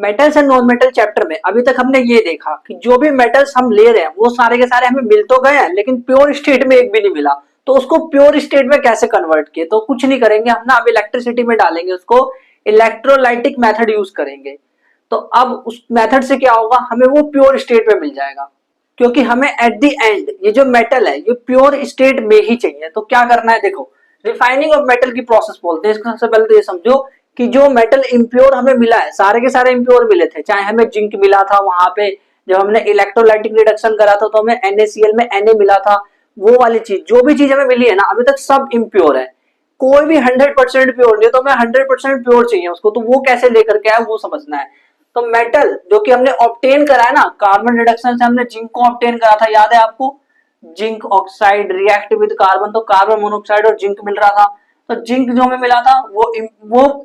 Metals and non metal chapter में अभी तक हमने ये देखा कि जो भी मेटल्स हम ले रहे हैं वो सारे के सारे हमें मिल तो गए हैं, लेकिन प्योर स्टेट में एक भी नहीं मिला। तो उसको प्योर स्टेट में कैसे कन्वर्ट किए, तो कुछ नहीं करेंगे हम ना, अब इलेक्ट्रिसिटी में डालेंगे उसको, इलेक्ट्रोलाइटिक मेथड यूज करेंगे। तो अब उस मेथड से क्या होगा, हमें वो प्योर स्टेट में मिल जाएगा, क्योंकि हमें एट द एंड ये जो मेटल है ये प्योर स्टेट में ही चाहिए। तो क्या करना है, देखो रिफाइनिंग ऑफ मेटल की प्रोसेस बोलते हैं इसको। सबसे पहले तो ये समझो कि जो मेटल इम्प्योर हमें मिला है, सारे के सारे इम्प्योर मिले थे, चाहे हमें जिंक मिला था वहां पे जब हमने इलेक्ट्रोलाइटिक रिडक्शन करा था तो हमें NaCl में Na मिला था, वो वाली चीज, जो भी चीज हमें मिली है ना अभी तक सब इम्प्योर है, कोई भी 100% प्योर नहीं है। तो हमें 100% प्योर चाहिए उसको, तो वो कैसे लेकर के आए वो समझना है। तो मेटल जो कि हमने ऑब्टेन करा है ना, कार्बन रिडक्शन से हमने जिंक को ऑब्टेन करा था, याद है आपको, zinc oxide react with carbon, तो कार्बन मोनोऑक्साइड और जिंक मिल रहा था। तो जिंक जो हमें मिला था वो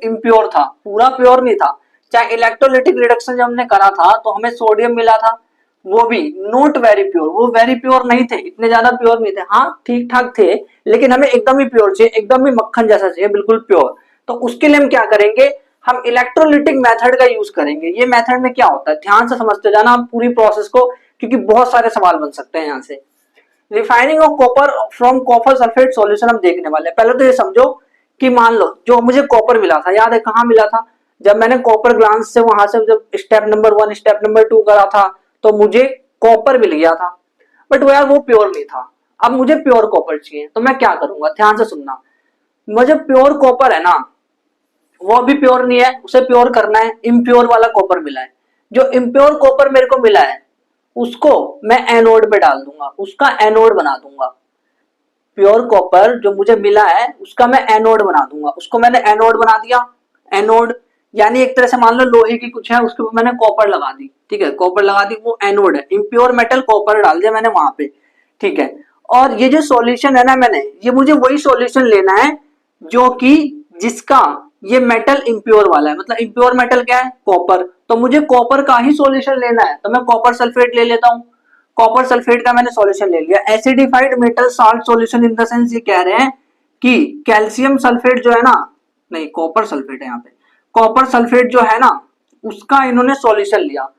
इम्प्योर था, पूरा प्योर नहीं था। चाहे इलेक्ट्रोलिटिक रिडक्शन जब हमने करा था तो हमें सोडियम मिला था, वो भी नॉट वेरी प्योर, वो वेरी प्योर नहीं थे, इतने ज्यादा प्योर नहीं थे, हाँ ठीक ठाक थे, लेकिन हमें एकदम ही प्योर चाहिए, एकदम ही मक्खन जैसा चाहिए, बिल्कुल प्योर। तो उसके लिए हम क्या करेंगे, हम इलेक्ट्रोलिटिक मेथड का यूज करेंगे। ये मेथड में क्या होता है, ध्यान से समझते जाना आप पूरी प्रोसेस को, क्योंकि बहुत सारे सवाल बन सकते हैं यहाँ से। Refining of copper from copper sulphate solution हम देखने वाले हैं। पहले तो ये समझो कि मान लो जो मुझे कॉपर मिला था, याद है कहाँ मिला था, जब मैंने कॉपर ग्लांस से वहां से जब स्टेप नंबर 1 स्टेप नंबर 2 करा था तो मुझे कॉपर मिल गया था, बट वो यार वो प्योर नहीं था। अब मुझे प्योर कॉपर चाहिए, तो मैं क्या करूंगा, ध्यान से सुनना। मुझे प्योर कॉपर है ना, वो अभी प्योर नहीं है, उसे प्योर करना है, इम्प्योर वाला कॉपर मिला है। जो इम्प्योर कॉपर मेरे को मिला है उसको मैं एनोड पे डाल दूंगा, उसका एनोड बना दूंगा। प्योर कॉपर जो मुझे मिला है उसका मैं एनोड बना दूंगा, उसको मैंने एनोड बना दिया। एनोड यानी एक तरह से मान लो लोहे की कुछ है, उसके ऊपर मैंने कॉपर लगा दी, ठीक है, कॉपर लगा दी, वो एनोड है, इम्प्योर मेटल कॉपर डाल दिया मैंने वहां पे, ठीक है। और ये जो सॉल्यूशन है ना मैंने, ये मुझे वही सॉल्यूशन लेना है जो कि जिसका ये मेटल इम्प्योर वाला है, मतलब इम्प्योर मेटल क्या है, कॉपर, तो मुझे कॉपर का ही सॉल्यूशन लेना है, तो मैं कॉपर सल्फेट ले लेता हूँ। कॉपर सल्फेट का मैंने सॉल्यूशन ले लिया, acidified metal salt solution, in the sense ये कह रहे हैं कि कैल्शियम सल्फेट जो है ना, नहीं कॉपर सल्फेट है यहाँ पे, कॉपर सल्फेट जो है ना उसका इन्होंने सॉल्यूशन लिया,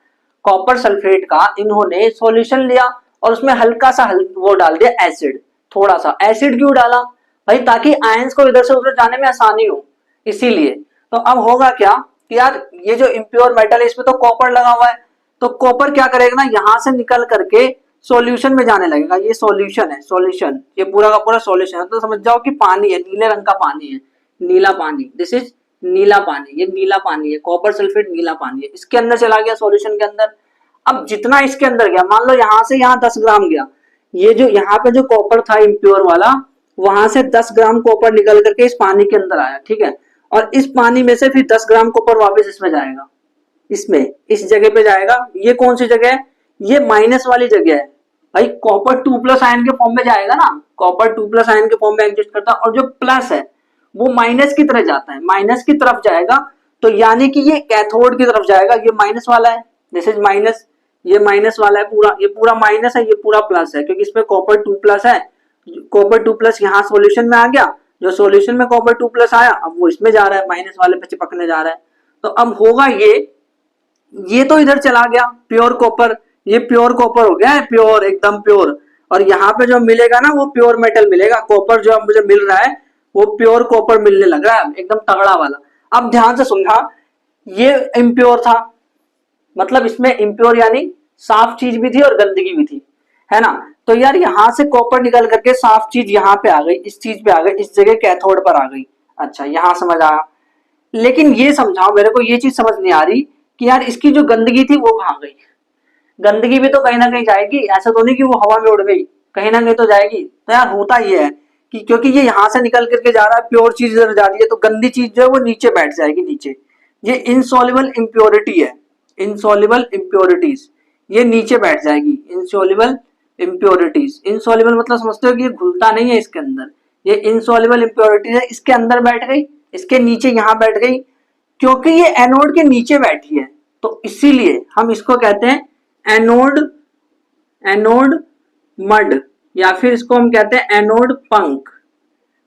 कॉपर सल्फेट का इन्होंने सॉल्यूशन लिया और उसमें हल्का सा वो डाल दिया एसिड, थोड़ा सा एसिड क्यों डाला भाई, ताकि आयंस को इधर से उधर जाने में आसानी हो, इसीलिए। तो अब होगा क्या कि यार ये जो इम्प्योर मेटल है इसमें तो कॉपर लगा हुआ है, तो कॉपर क्या करेगा ना, यहां से निकल करके सॉल्यूशन में जाने लगेगा। ये सॉल्यूशन है, सॉल्यूशन, ये पूरा का पूरा सॉल्यूशन है, तो समझ जाओ कि पानी है, नीले रंग का पानी है, नीला पानी, दिस इज नीला पानी, ये नीला पानी है, कॉपर सल्फेट नीला पानी है, इसके अंदर चला गया सॉल्यूशन के अंदर। अब जितना इसके अंदर गया, मान लो यहां से यहाँ 10 ग्राम गया, ये जो यहाँ पे जो कॉपर था इम्प्योर वाला, वहां से 10 ग्राम कॉपर निकल करके इस पानी के अंदर आया, ठीक है, और इस पानी में से फिर 10 ग्राम कॉपर वापस इसमें जाएगा, इसमें इस जगह पे जाएगा। ये कौन सी जगह है, ये माइनस वाली जगह है भाई, कॉपर 2+ आयन के फॉर्म में जाएगा ना, कॉपर 2+ आयन के फॉर्म में एग्जिस्ट करता है, और जो प्लस है वो माइनस की तरफ जाता है, माइनस की तरफ जाएगा, तो यानी कि ये कैथोड की तरफ जाएगा, ये माइनस वाला है, दिस इज माइनस, ये माइनस वाला है पूरा, ये पूरा माइनस है, ये पूरा प्लस है, क्योंकि इसमें कॉपर 2+ है, कॉपर 2+ यहाँ सोल्यूशन में आ गया, जो सोल्यूशन में कॉपर 2+ आया अब वो इसमें जा रहा है, माइनस वाले पे चिपकने जा रहा है। तो अब होगा ये तो इधर चला गया प्योर कॉपर, ये प्योर कॉपर हो गया है, प्योर एकदम प्योर, और यहाँ पे जो मिलेगा ना वो प्योर मेटल मिलेगा, कॉपर जो अब मुझे मिल रहा है वो प्योर कॉपर मिलने लग रहा है एकदम तगड़ा वाला। अब ध्यान से सुनना, ये इम्प्योर था, मतलब इसमें इम्प्योर यानी साफ चीज भी थी और गंदगी भी थी, है ना। तो यार यहाँ से कॉपर निकल करके साफ चीज यहाँ पे आ गई, इस चीज पे आ गई, इस जगह कैथोड पर आ गई, अच्छा यहाँ समझ आया। लेकिन ये समझाओ मेरे को, ये चीज समझ नहीं आ रही कि यार इसकी जो गंदगी थी वो कहाँ गई, गंदगी भी तो कहीं ना कहीं जाएगी, ऐसा तो नहीं कि वो हवा में उड़ गई, कहीं ना कहीं तो जाएगी। तो यार होता ये है कि क्योंकि ये यहाँ से निकल करके जा रहा है, प्योर चीज इधर जा रही है, तो गंदी चीज जो है वो नीचे बैठ जाएगी नीचे, ये इनसॉल्युबल इम्प्योरिटी है, इनसॉल्युबल इम्प्योरिटीज, ये नीचे बैठ जाएगी, इनसॉल्युबल इम्प्योरिटीज, इनसॉल्युबल मतलब समझते हो कि ये घुलता नहीं है इसके अंदर, ये इनसॉल्युबल इम्प्योरिटीज है, इसके अंदर बैठ गई, इसके नीचे यहाँ बैठ गई, क्योंकि ये एनोड के नीचे बैठी है तो इसीलिए हम इसको कहते हैं एनोड, एनोड मड, या फिर इसको हम कहते हैं एनोड पंख,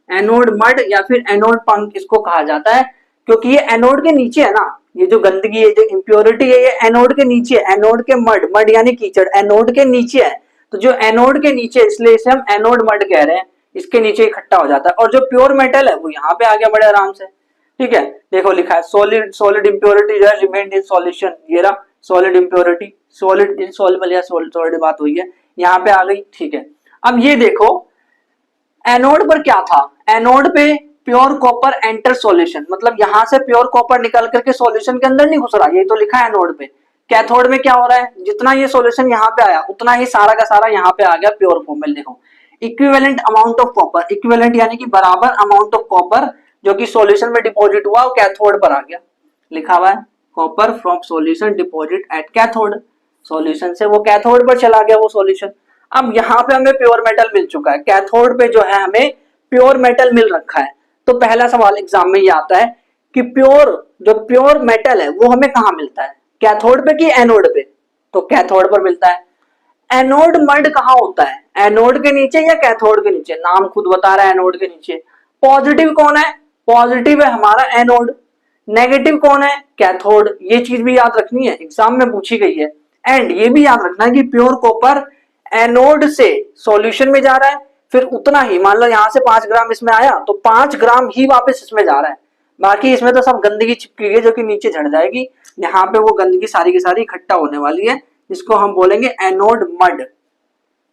एनोड मड या फिर एनोड पंख इसको कहा जाता है, क्योंकि ये एनोड के नीचे है ना, ये जो गंदगी है, जो इम्प्योरिटी है, ये एनोड के नीचे है, एनोड के मड, मड यानी कीचड़ एनोड के नीचे है। तो जो एनोड के नीचे, इसलिए इसे हम एनोड मड कह रहे हैं, इसके नीचे इकट्ठा हो जाता है। और जो प्योर मेटल है वो यहाँ पे आ गया बड़े आराम से। ठीक है, देखो लिखा है सॉलिड, सॉलिड इम्प्योरिटी जो है रिमेन्ड इन सॉल्यूशन, ये रहा सॉलिड इम्प्योरिटी, सॉलिड इनसॉल्युबल या सॉलिड बात हुई है, यहाँ पे आ गई। ठीक है, अब ये देखो एनोड पर क्या था, एनोड पे प्योर कॉपर एंटर सॉल्यूशन, मतलब यहां से प्योर कॉपर निकल करके सॉल्यूशन के अंदर नहीं घुस रहा, ये तो लिखा है एनोड पे। कैथोड में क्या हो रहा है, जितना ये सॉल्यूशन यहाँ पे आया उतना ही सारा का सारा यहाँ पे आ गया प्योर फॉर्म में। देखो equivalent amount of copper, equivalent यानी कि बराबर अमाउंट ऑफ कॉपर जो कि सॉल्यूशन में डिपॉजिट हुआ वो कैथोड पर आ गया, लिखा हुआ है copper from solution deposit at cathode, solution से वो कैथोड पर चला गया वो सॉल्यूशन। अब यहाँ पे हमें प्योर मेटल मिल चुका है, कैथोड पे जो है हमें प्योर मेटल मिल रखा है। तो पहला सवाल एग्जाम में ये आता है कि जो प्योर मेटल है वो हमें कहाँ मिलता है, कैथोड पे कि एनोड पे? तो कैथोड पर मिलता है। एनोड मड कहाँ होता है, एनोड के नीचे या कैथोड के नीचे? नाम खुद बता रहा है एनोड के नीचे। पॉजिटिव कौन है, पॉजिटिव है हमारा एनोड, नेगेटिव कौन है, कैथोड। ये चीज भी याद रखनी है, एग्जाम में पूछी गई है। एंड ये भी याद रखना है कि प्योर कॉपर एनोड से सॉल्यूशन में जा रहा है, फिर उतना ही, मान लो यहां से 5 ग्राम इसमें आया तो 5 ग्राम ही वापस इसमें जा रहा है, बाकी इसमें तो सब गंदगी चिपकी है जो कि नीचे झड़ जाएगी। यहाँ पे वो गंदगी सारी की सारी इकट्ठा होने वाली है, जिसको हम बोलेंगे एनोड मड।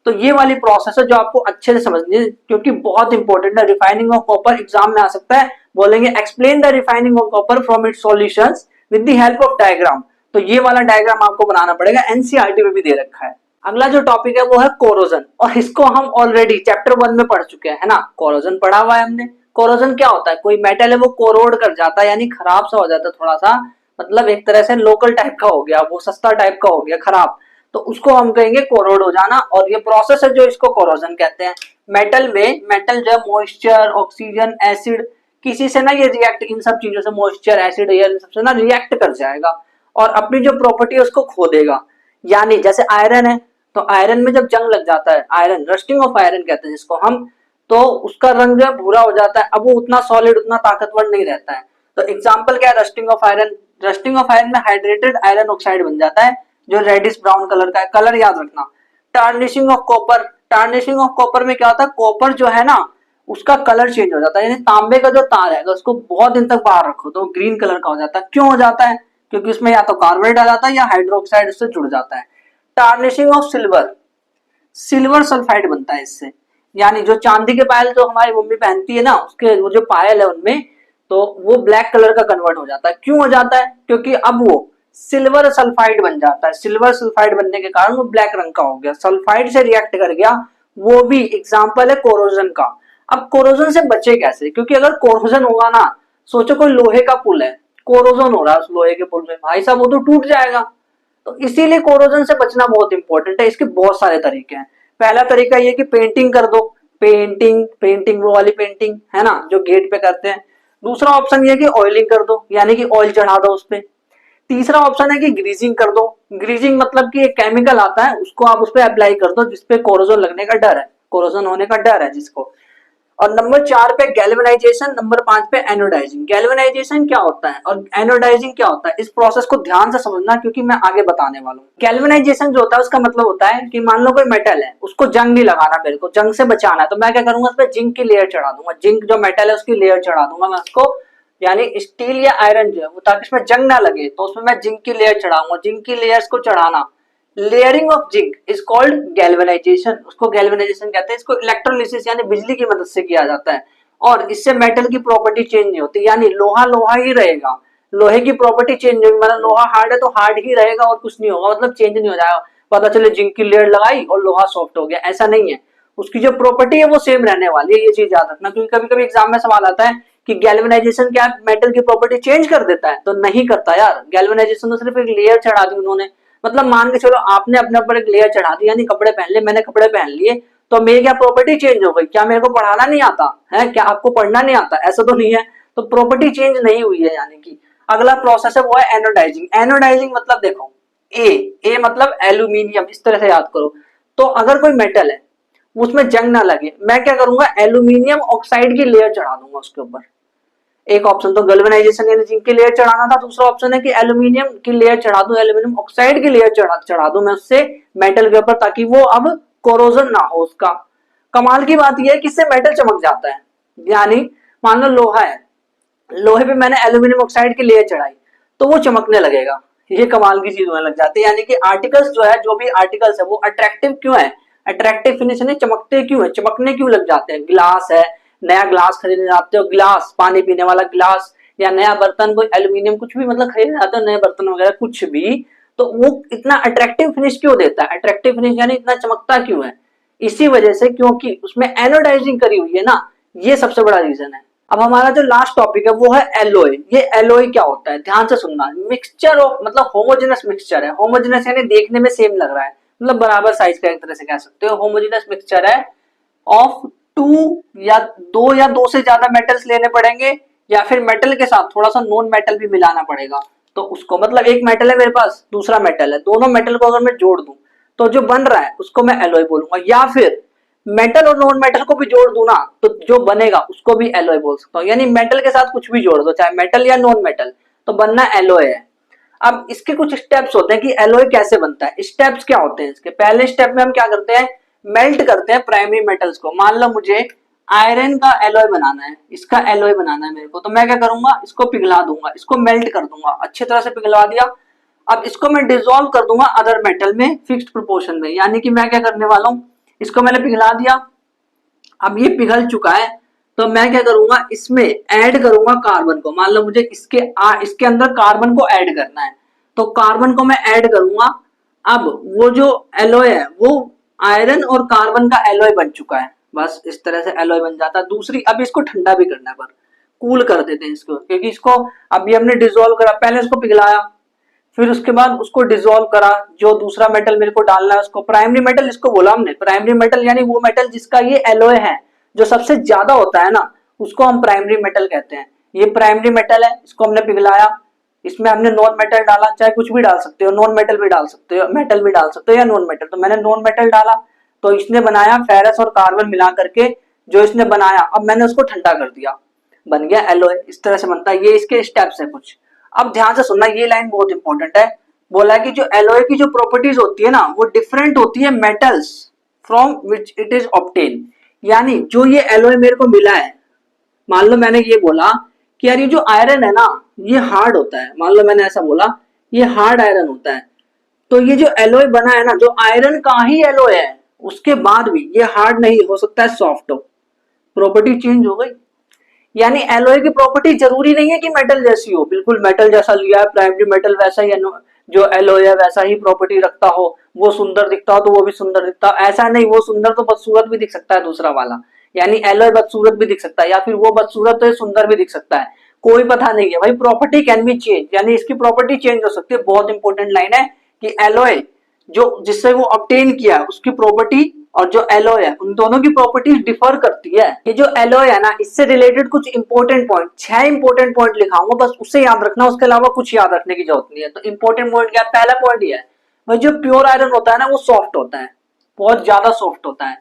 तो ये वाली प्रोसेस है जो आपको अच्छे से समझनी है, क्योंकि बहुत इंपॉर्टेंट है। रिफाइनिंग ऑफ कॉपर एग्जाम में आ सकता है, बोलेंगे explain the refining of copper from its solutions with the help of diagram. तो ये वाला डायग्राम आपको बनाना पड़ेगा, एनसीईआरटी में भी दे रखा है। अगला जो टॉपिक है वो है कोरोजन, और इसको हम ऑलरेडी चैप्टर 1 में पढ़ चुके हैं, है ना। कोरोजन पढ़ा हुआ है हमने। कोरोजन क्या होता है, कोई मेटल है वो कोरोड कर जाता है, यानी खराब सा हो जाता है थोड़ा सा, मतलब एक तरह से लोकल टाइप का हो गया, वो सस्ता टाइप का हो गया, खराब, तो उसको हम कहेंगे कोरोड हो जाना। और ये प्रोसेस है जो इसको कोरोजन कहते हैं। मेटल में, मेटल जो मॉइस्चर, ऑक्सीजन, एसिड, किसी से ना ये रिएक्ट, इन सब चीजों से, मॉइस्चर, एसिड, एयर, इन सबसे ना रिएक्ट कर जाएगा और अपनी जो प्रॉपर्टी है उसको खो देगा। यानी जैसे आयरन है, तो आयरन में जब जंग लग जाता है, आयरन, रस्टिंग ऑफ आयरन कहते हैं जिसको हम, तो उसका रंग जो है भूरा हो जाता है, अब वो उतना सॉलिड, उतना ताकतवर नहीं रहता है। तो एग्जांपल क्या है, rusting of iron. Rusting of iron में हाइड्रेटेड आयरन ऑक्साइड बन जाता है जो रेडिश ब्राउन कलर का है, कलर याद रखना। Tarnishing of copper, tarnishing of copper में क्या होता है, कॉपर जो है ना उसका कलर चेंज हो जाता है, यानी तांबे का जो तार है उसको बहुत दिन तक बाहर रखो तो ग्रीन कलर का हो जाता है। क्यों हो जाता है, क्योंकि उसमें या तो कार्बोनेट आ जाता है या हाइड्रोक्साइड उससे जुड़ जाता है। Tarnishing of silver, silver sulphide बनता है इससे, यानी जो चांदी के पायल जो हमारी मम्मी पहनती है ना, उसके वो जो पायल है उनमें, तो वो ब्लैक कलर का कन्वर्ट हो जाता है। क्यों हो जाता है, क्योंकि अब वो सिल्वर सल्फाइड बन जाता है, सिल्वर सल्फाइड बनने के कारण वो ब्लैक रंग का हो गया, सल्फाइड से रिएक्ट कर गया। वो भी एग्जांपल है कोरोजन का। अब कोरोजन से बचे कैसे, क्योंकि अगर कोरोजन होगा ना, सोचो कोई लोहे का पुल है, कोरोजन हो रहा है उस लोहे के पुल में, भाई साहब वो तो टूट जाएगा। तो इसीलिए कोरोजन से बचना बहुत इंपॉर्टेंट है। इसके बहुत सारे तरीके हैं। पहला तरीका ये कि पेंटिंग कर दो, पेंटिंग, पेंटिंग वो वाली पेंटिंग है ना जो गेट पे करते हैं। दूसरा ऑप्शन ये कि ऑयलिंग कर दो, यानी कि ऑयल चढ़ा दो उस पे। तीसरा ऑप्शन है कि ग्रीजिंग कर दो। ग्रीजिंग मतलब कि एक केमिकल आता है उसको आप उस पर अप्लाई कर दो जिसपे कोरोजन लगने का डर है, कोरोजन होने का डर है जिसको। और नंबर 4 पे गैल्वेनाइजेशन, नंबर 5 पे एनोडाइजिंग। गैल्वेनाइजेशन क्या होता है और एनोडाइजिंग क्या होता है, इस प्रोसेस को ध्यान से समझना क्योंकि मैं आगे बताने वाला हूँ। गैल्वेनाइजेशन जो होता है उसका मतलब होता है कि मान लो कोई मेटल है, उसको जंग नहीं लगाना, मेरे को जंग से बचाना है, तो मैं क्या करूंगा, उस पर जिंक की लेयर चढ़ा दूंगा, जिंक जो मेटल है उसकी लेयर चढ़ा दूंगा मैं उसको, यानी स्टील या आयरन जो है वो, ताकि इसमें जंग ना लगे, तो उसमें मैं जिंक की लेयर चढ़ाऊंगा। जिंक की लेयर्स को चढ़ाना, layering of zinc is called galvanisation, उसको गैल्वेनाइजेशन कहते हैं। इसको इलेक्ट्रोलिसिस यानी बिजली की मदद से किया जाता है, और इससे मेटल की प्रॉपर्टी चेंज नहीं होती, यानी लोहा लोहा ही रहेगा, लोहे की प्रॉपर्टी चेंज नहीं, मतलब लोहा हार्ड है तो हार्ड ही रहेगा और कुछ नहीं होगा, मतलब चेंज नहीं हो जाएगा। पता चले जिंक की लेयर लगाई और लोहा सॉफ्ट हो गया, ऐसा नहीं है, उसकी जो प्रॉपर्टी है वो सेम रहने वाली है। ये चीज याद रखना, क्योंकि कभी कभी एग्जाम में सवाल आता है कि गैल्वेनाइजेशन क्या मेटल की प्रॉपर्टी चेंज कर देता है, तो नहीं करता यार। गैल्वेनाइजेशन तो सिर्फ एक लेयर चढ़ा दी उन्होंने, मतलब मान के चलो आपने अपने ऊपर एक लेयर चढ़ा दी, यानी कपड़े पहन लिए, मैंने कपड़े पहन लिए, तो मेरी क्या प्रॉपर्टी चेंज हो गई? क्या मेरे को पढ़ाना नहीं आता है, क्या आपको पढ़ना नहीं आता? ऐसा तो नहीं है, तो प्रॉपर्टी चेंज नहीं हुई है। यानी कि अगला प्रोसेस है वो है एनोडाइजिंग। एनोडाइजिंग मतलब देखो, ए मतलब एल्यूमिनियम, इस तरह से याद करो। तो अगर कोई मेटल है उसमें जंग ना लगे, मैं क्या करूंगा, एल्यूमिनियम ऑक्साइड की लेयर चढ़ा दूंगा उसके ऊपर, एक ऑप्शन तो गैल्वेनाइजेशन यानी जिंक की लेयर चढ़ाना था, दूसरा ऑप्शन है कि एल्यूमिनियम की लेयर चढ़ा दूं, एल्यूमिनियम ऑक्साइड की लेयर चढ़ा दूं मैं उससे मेटल के ऊपर, ताकि वो अब कोरोजन ना हो उसका। कमाल की बात यह है कि इससे मेटल चमक जाता है। यानी मान लो लोहा है, लोहे पे मैंने एल्यूमिनियम ऑक्साइड की लेयर चढ़ाई तो वो चमकने लगेगा। ये कमाल की चीज होने लग जाती है। यानी कि आर्टिकल्स जो है, जो भी आर्टिकल्स है वो अट्रैक्टिव क्यों है, अट्रैक्टिव फिनिश यानी चमकते क्यों है, चमकने क्यों लग जाते हैं। ग्लास है, नया ग्लास खरीदने जाते हो, ग्लास पानी पीने वाला ग्लास या नया बर्तन, कोई एल्यूमिनियम कुछ भी मतलब खरीदने जाते हो, नए बर्तन वगैरह कुछ भी, तो वो इतना अट्रैक्टिव फिनिश क्यों देता है, अट्रैक्टिव फिनिश यानी इतना चमकता क्यों है, इसी वजह से क्योंकि उसमें एनोडाइजिंग करी हुई है ना, ये सबसे बड़ा रीजन है। अब हमारा जो लास्ट टॉपिक है वो है एलॉय। ये एलॉय क्या होता है, ध्यान से सुनना। मिक्सचर ऑफ मतलब होमोजेनस मिक्सचर है, होमोजेनस यानी देखने में सेम लग रहा है, मतलब बराबर साइज का, एक तरह से कह सकते हो। होमोजेनस मिक्सचर है ऑफ दो या दो से ज्यादा मेटल्स लेने पड़ेंगे, या फिर मेटल के साथ थोड़ा सा नॉन मेटल भी मिलाना पड़ेगा। तो उसको मतलब एक मेटल है मेरे पास, दूसरा मेटल है, दोनों मेटल को अगर मैं जोड़ दूं तो जो बन रहा है उसको मैं एलॉय बोलूंगा। या फिर मेटल और नॉन मेटल को भी जोड़ दूं ना तो जो बनेगा उसको भी एलॉय बोल सकता हूँ। यानी मेटल के साथ कुछ भी जोड़ दो, चाहे मेटल या नॉन मेटल, तो बनना एलॉय है। अब इसके कुछ स्टेप्स होते हैं कि एलॉय कैसे बनता है। स्टेप्स क्या होते हैं इसके, पहले स्टेप में हम क्या करते हैं, मेल्ट करते हैं प्राइमरी मेटल्स को। मान लो मुझे आयरन का एलॉय बनाना है, इसका एलॉय बनाना है मेरे को, तो मैं क्या करूंगा, इसको पिघला दूंगा, इसको मेल्ट कर दूंगा, अच्छी तरह से पिघला दिया। अब इसको मैं डिसॉल्व कर दूंगा अदर मेटल में फिक्स्ड प्रोपोर्शन में। यानी कि मैं क्या करने वाला हूं, इसको मैंने पिघला दिया, अब ये पिघल चुका है, तो मैं क्या करूंगा, इसमें ऐड करूंगा कार्बन को। मान लो मुझे इसके अंदर कार्बन को ऐड करना है, तो कार्बन को मैं ऐड करूंगा। अब वो जो एलॉय है वो आयरन और कार्बन का एलॉय बन चुका है। बस इस तरह से एलॉय बन जाता है। दूसरी, अब इसको ठंडा भी करना है, पर कूल कर देते हैं इसको, क्योंकि इसको अभी हमने डिसॉल्व करा, पहले इसको पिघलाया, फिर उसके बाद उसको डिसॉल्व करा, जो दूसरा मेटल मेरे को डालना है उसको प्राइमरी मेटल इसको बोला हमने। प्राइमरी मेटल यानी वो मेटल जिसका ये एलॉय है, जो सबसे ज्यादा होता है ना, उसको हम प्राइमरी मेटल कहते हैं। ये प्राइमरी मेटल है, इसको हमने पिघलाया, इसमें हमने नॉन मेटल डाला, चाहे कुछ भी डाल सकते हो, नॉन मेटल भी डाल सकते हो, मेटल भी डाल सकते हो या नॉन मेटल। तो मैंने नॉन मेटल डाला, तो इसने बनाया फेरस और कार्बन मिला करके, जो इसने बनाया, अब मैंने उसको ठंडा कर दिया, बन गया एलॉय। इस तरह से बनता है, ये इसके स्टेप्स है कुछ। अब ध्यान से सुनना, ये लाइन बहुत इंपॉर्टेंट है। बोला कि जो एलॉय की जो प्रॉपर्टीज होती है ना, वो डिफरेंट होती है metals from which it is obtain. यानी जो ये एलॉय मेरे को मिला है, मान लो मैंने ये बोला कि यार ये जो आयरन है ना, ये हार्ड होता है, मान लो मैंने ऐसा बोला, ये हार्ड आयरन होता है। तो ये जो एलॉय बना है ना, जो आयरन का ही एलॉय है, उसके बाद भी ये हार्ड नहीं हो सकता है, सॉफ्ट हो। प्रॉपर्टी चेंज हो गई। यानी एलॉय की प्रॉपर्टी जरूरी नहीं है कि मेटल जैसी हो, बिल्कुल मेटल जैसा लिया है, प्राइमरी मेटल वैसा ही जो एलॉय है वैसा ही प्रॉपर्टी रखता हो, वो सुंदर दिखता हो तो वो भी सुंदर दिखता हो, ऐसा नहीं। वो सुंदर तो बदसूरत भी दिख सकता है दूसरा वाला, यानी एलॉय बदसूरत भी दिख सकता है, या फिर वो बदसूरत तो सुंदर भी दिख सकता है, कोई पता नहीं है भाई। प्रॉपर्टी कैन बी चेंज, यानी इसकी प्रॉपर्टी चेंज हो सकती है। बहुत इंपॉर्टेंट लाइन है कि एलॉय जो जिससे वो ऑब्टेन किया है उसकी प्रॉपर्टी और जो एलॉय है उन दोनों की प्रॉपर्टीज डिफर करती है। ये जो एलॉय है ना, इससे रिलेटेड कुछ इंपॉर्टेंट पॉइंट, 6 इंपॉर्टेंट पॉइंट लिखाऊंगा, बस उससे याद रखना, उसके अलावा कुछ याद रखने की जरूरत नहीं है। तो इंपॉर्टेंट पॉइंट क्या है, पहला पॉइंट ये है, भाई जो प्योर आयरन होता है ना, वो सॉफ्ट होता है, बहुत ज्यादा सॉफ्ट होता है,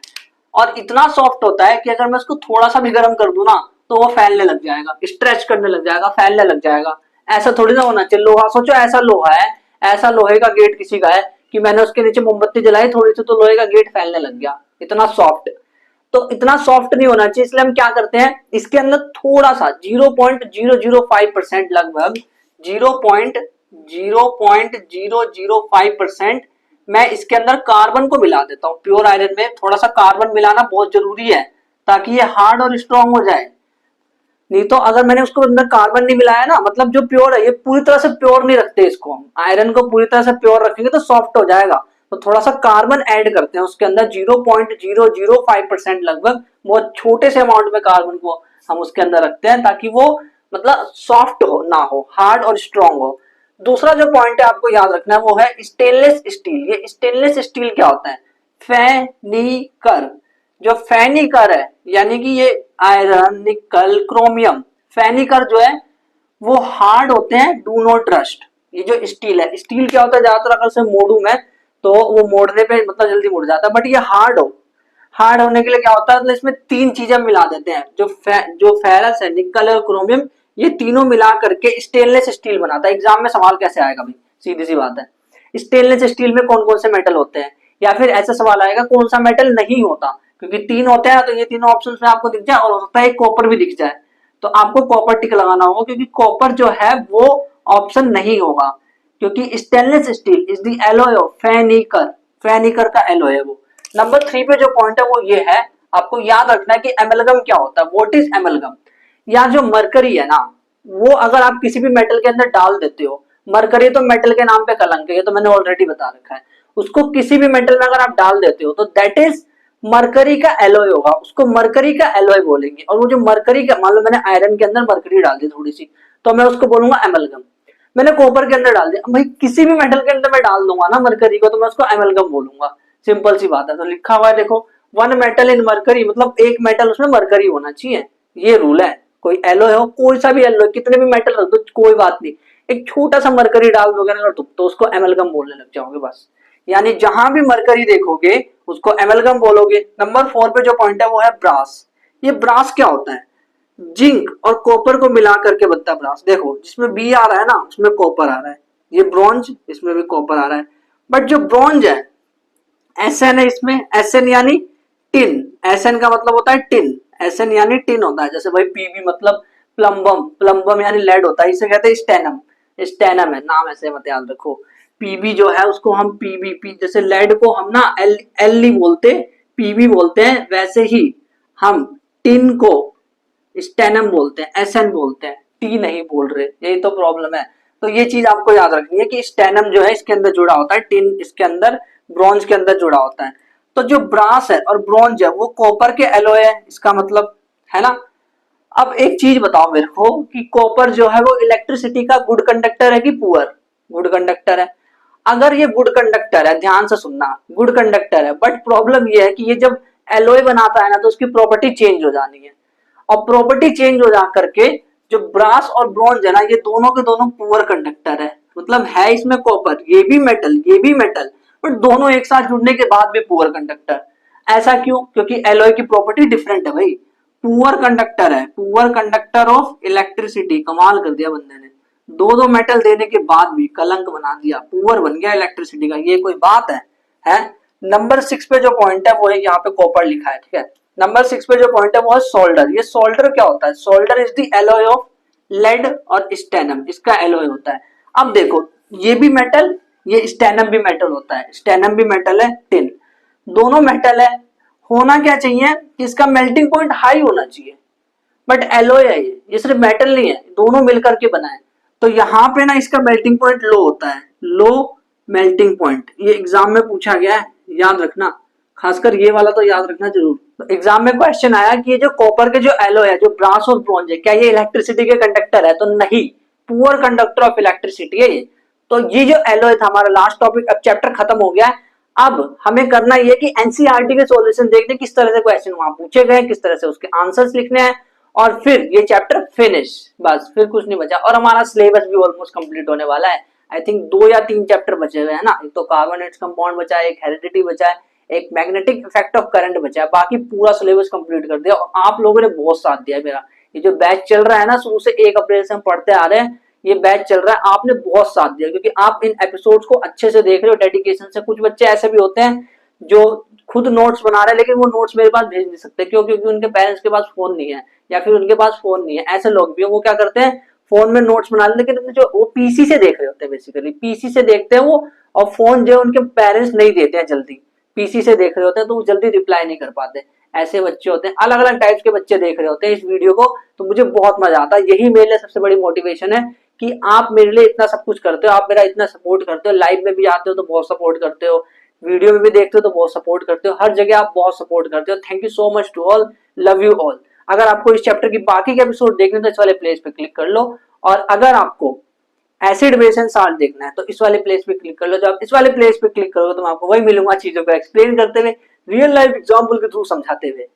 और इतना सॉफ्ट होता है कि अगर मैं उसको थोड़ा सा भी गर्म कर दूं ना, तो वो फैलने लग जाएगा, स्ट्रेच करने लग जाएगा, फैलने लग जाएगा। ऐसा थोड़ी ना होना चाहिए। लोहा सोचो, ऐसा लोहा है, ऐसा लोहे का गेट किसी का है कि मैंने उसके नीचे मोमबत्ती जलाई थोड़ी सी, तो लोहे का गेट फैलने लग गया, इतना सॉफ्ट। तो इतना सॉफ्ट नहीं होना चाहिए, इसलिए हम क्या करते हैं, इसके अंदर थोड़ा सा 0.005% लगभग 0.005% मैं इसके अंदर कार्बन को मिला देता हूं। प्योर आयरन में थोड़ा सा कार्बन मिलाना बहुत जरूरी है, ताकि ये हार्ड और स्ट्रांग हो जाए। नहीं तो अगर मैंने उसको अंदर कार्बन नहीं मिलाया ना, मतलब जो प्योर है, ये पूरी तरह से प्योर नहीं रखते इसको, हम आयरन को पूरी तरह से प्योर रखेंगे तो सॉफ्ट हो जाएगा। तो थोड़ा सा कार्बन ऐड करते हैं उसके अंदर, 0.005% लगभग, बहुत छोटे से अमाउंट में कार्बन को हम उसके अंदर रखते हैं, ताकि वो मतलब सॉफ्ट हो ना हो, हार्ड और स्ट्रांग हो। दूसरा जो पॉइंट है आपको याद रखना है वो है स्टेनलेस स्टील। ये स्टेनलेस स्टील क्या होता है, फेनिकर। जो फेनिकर है, यानी कि ये आयरन, निकल, क्रोमियम, फेनिकर जो है वो हार्ड होते हैं, डू नॉट रस्ट। ये जो स्टील है, स्टील क्या होता है, ज्यादातर अगर से मोड़ू मैं तो वो मोड़ने पे मतलब जल्दी मुड़ जाता है, बट ये हार्ड होने के लिए क्या होता है, मतलब इसमें 3 चीजें मिला देते हैं, जो फेरस है, निकल और क्रोमियम, ये तीनों मिला करके स्टेनलेस स्टील बनाता है। एग्जाम में सवाल कैसे आएगा भाई, सीधी सी बात है, स्टेनलेस स्टील में कौन कौन से मेटल होते हैं, या फिर ऐसा सवाल आएगा कौन सा मेटल नहीं होता, क्योंकि तीन होते हैं तो ये तीनों ऑप्शन में आपको दिख जाए, और हो सकता है कॉपर भी दिख जाए, तो आपको कॉपर टिक लगाना होगा, क्योंकि कॉपर जो है वो ऑप्शन नहीं होगा, क्योंकि stainless steel is the alloy of फेनिकर, फेनिकर का एलॉय है वो। नंबर 3 पे जो पॉइंट है वो ये है, आपको याद रखना है कि एमलगम क्या होता है, व्हाट इज एमलगम। या जो मरकरी है ना, वो अगर आप किसी भी मेटल के अंदर डाल देते हो, मरकरी तो मेटल के नाम पे कलंक है, ये तो मैंने ऑलरेडी बता रखा है, उसको किसी भी मेटल में अगर आप डाल देते हो तो दैट इज मरकरी का एलॉय होगा, उसको मरकरी का एलॉय बोलेंगे। और वो जो मरकरी का, मान लो मैंने आयरन के अंदर मरकरी डाल दी थोड़ी सी, तो मैं उसको बोलूंगा एमलगम। मैंने कॉपर के अंदर डाल दिया, भाई किसी भी मेटल के अंदर मैं डाल दूंगा ना मरकरी को, तो मैं उसको एमलगम बोलूंगा, सिंपल सी बात है। तो लिखा हुआ है देखो, वन मेटल इन मरकरी, मतलब एक मेटल उसमें मरकरी होना चाहिए, ये रूल है। कोई एलॉय हो, कोई सा भी एलॉय, कितने भी मेटल रख दो कोई बात नहीं, एक छोटा सा मरकरी डाल दोगे ना तुम, तो उसको एमलगम बोलने लग जाओगे बस। यानी जहां भी मरकरी देखोगे उसको एमलगम बोलोगे। नंबर 4 पे जो पॉइंट है वो है ब्रास। ये ब्रास क्या होता है, जिंक और कॉपर को मिला करके बनता है ब्रास। देखो जिसमें बी आ रहा है ना उसमें कॉपर आ रहा है, ये ब्रॉन्ज, इसमें भी कॉपर आ रहा है, बट जो ब्रॉन्ज है एसएन है इसमें, एसएन यानी टिन, एसएन का मतलब होता है टिन, एसएन यानी टिन होता है। जैसे भाई पीबी मतलब प्लम्बम, प्लम्बम यानी लेड होता है, इसे कहते हैं स्टेनम, स्टेनम है नाम, ऐसे मत याद रखो। पीबी जो है उसको हम पीबी पी, जैसे लेड को हम ना एल नहीं बोलते, पीबी बोलते हैं, वैसे ही हम टिन को स्टेनम बोलते हैं, एसएन बोलते हैं, टी नहीं बोल रहे, यही तो प्रॉब्लम है। तो ये चीज आपको याद रखनी है कि स्टेनम जो है इसके अंदर जुड़ा होता है, टिन इसके अंदर, ब्रॉन्ज के अंदर जुड़ा होता है। तो जो ब्रास है और ब्रॉन्ज है वो कॉपर के एलॉय है, इसका मतलब है ना। अब एक चीज बताओ मेरे को कि कॉपर जो है वो इलेक्ट्रिसिटी का गुड कंडक्टर है कि पुअर, गुड कंडक्टर है। अगर ये गुड कंडक्टर है, ध्यान से सुनना, गुड कंडक्टर है, बट प्रॉब्लम ये है कि ये जब एलॉय बनाता है ना तो उसकी प्रॉपर्टी चेंज हो जानी है, और प्रॉपर्टी चेंज हो जा करके जो ब्रास और ब्रॉन्ज है ना ये दोनों के दोनों पुअर कंडक्टर है, मतलब है इसमें कॉपर, ये भी मेटल ये भी मेटल, बट दोनों एक साथ जुड़ने के बाद भी पुअर कंडक्टर। ऐसा क्यों, क्योंकि एलॉय की प्रॉपर्टी डिफरेंट है भाई, पुअर कंडक्टर है, पुअर कंडक्टर ऑफ इलेक्ट्रिसिटी, कमाल कर दिया बंदे ने, दो दो मेटल देने के बाद भी कलंक बना दिया, पुअर बन गया इलेक्ट्रिसिटी का, ये कोई बात है? नंबर 6 पे जो पॉइंट है वो है, यहाँ पे कॉपर लिखा है, ठीक है। नंबर 6 पे जो पॉइंट है वो है सोल्डर। ये सोल्डर क्या होता है, solder is the alloy of lead और स्टेनम, इसका एलॉय होता है। अब देखो ये भी मेटल, ये स्टेनम भी मेटल होता है, स्टेनम भी मेटल है, टिन दोनों मेटल है। होना क्या चाहिए कि इसका मेल्टिंग पॉइंट हाई होना चाहिए, बट एलॉय है ये सिर्फ मेटल नहीं है, दोनों मिलकर के बना है, तो यहाँ पे ना इसका मेल्टिंग पॉइंट लो होता है, लो मेल्टिंग पॉइंट, ये एग्जाम में पूछा गया है, याद रखना, खासकर ये वाला तो याद रखना जरूर। तो एग्जाम में क्वेश्चन आया कि ये जो कॉपर के जो एलॉय है, जो ब्रास और ब्रॉन्ज है, क्या ये इलेक्ट्रिसिटी के कंडक्टर है, तो नहीं, पुअर कंडक्टर ऑफ इलेक्ट्रिसिटी है ये। तो ये जो एलॉय था हमारा लास्ट टॉपिक, अब चैप्टर खत्म हो गया है। अब हमें करना ये कि एनसीईआरटी के सॉल्यूशन देखने किस तरह से क्वेश्चन वहां पूछे गए, किस तरह से उसके आंसर्स लिखने हैं, और फिर ये चैप्टर फिनिश, बस फिर कुछ नहीं बचा, और हमारा सिलेबस भी ऑलमोस्ट कंप्लीट होने वाला है। आई थिंक 2 या 3 चैप्टर बचे हुए हैं ना, एक तो कार्बोनेट्स कंपाउंड बचा है, एक हेरिडिटी बचा है, एक मैग्नेटिक इफेक्ट ऑफ करंट बचा है, बाकी पूरा सिलेबस कंप्लीट कर दिया। और आप लोगों ने बहुत साथ दिया है मेरा, ये जो बैच चल रहा है ना शुरू से 1 अप्रैल से हम पढ़ते आ रहे हैं, ये बैच चल रहा है, आपने बहुत साथ दिया, क्योंकि आप इन एपिसोड्स को अच्छे से देख रहे हो डेडिकेशन से। कुछ बच्चे ऐसे भी होते हैं जो खुद नोट्स बना रहे हैं लेकिन वो नोट्स मेरे पास भेज नहीं सकते, क्यों, क्योंकि उनके पेरेंट्स के पास फोन नहीं है या फिर उनके पास फोन नहीं है। ऐसे लोग भी वो क्या करते हैं, फोन में नोट्स बना लेते, लेकिन जो वो पीसी से देख रहे होते हैं, बेसिकली पीसी से देखते हैं वो, और फोन जो उनके पेरेंट्स नहीं देते हैं जल्दी, पीसी से देख रहे होते हैं तो वो जल्दी रिप्लाई नहीं कर पाते। ऐसे बच्चे होते हैं, अलग अलग टाइप्स के बच्चे देख रहे होते हैं इस वीडियो को, तो मुझे बहुत मजा आता है। यही मेरे लिए सबसे बड़ी मोटिवेशन है कि आप मेरे लिए इतना सब कुछ करते हो, आप मेरा इतना सपोर्ट करते हो, लाइव में भी आते हो तो बहुत सपोर्ट करते हो, वीडियो में भी देखते हो तो बहुत सपोर्ट करते हो, हर जगह आप बहुत सपोर्ट करते हो। Thank you so much to all, love you all. अगर आपको इस चैप्टर की बाकी के एपिसोड देखने तो इस वाले प्लेस पे क्लिक कर लो, और अगर आपको एसिड बेस एंड साल्ट देखना है तो इस वाले प्लेस पे क्लिक कर लो। जब आप इस वाले प्लेस पे क्लिक करोगे तो मैं आपको वही मिलूंगा चीजों को एक्सप्लेन करते हुए, रियल लाइफ एग्जाम्पल के थ्रू समझाते हुए।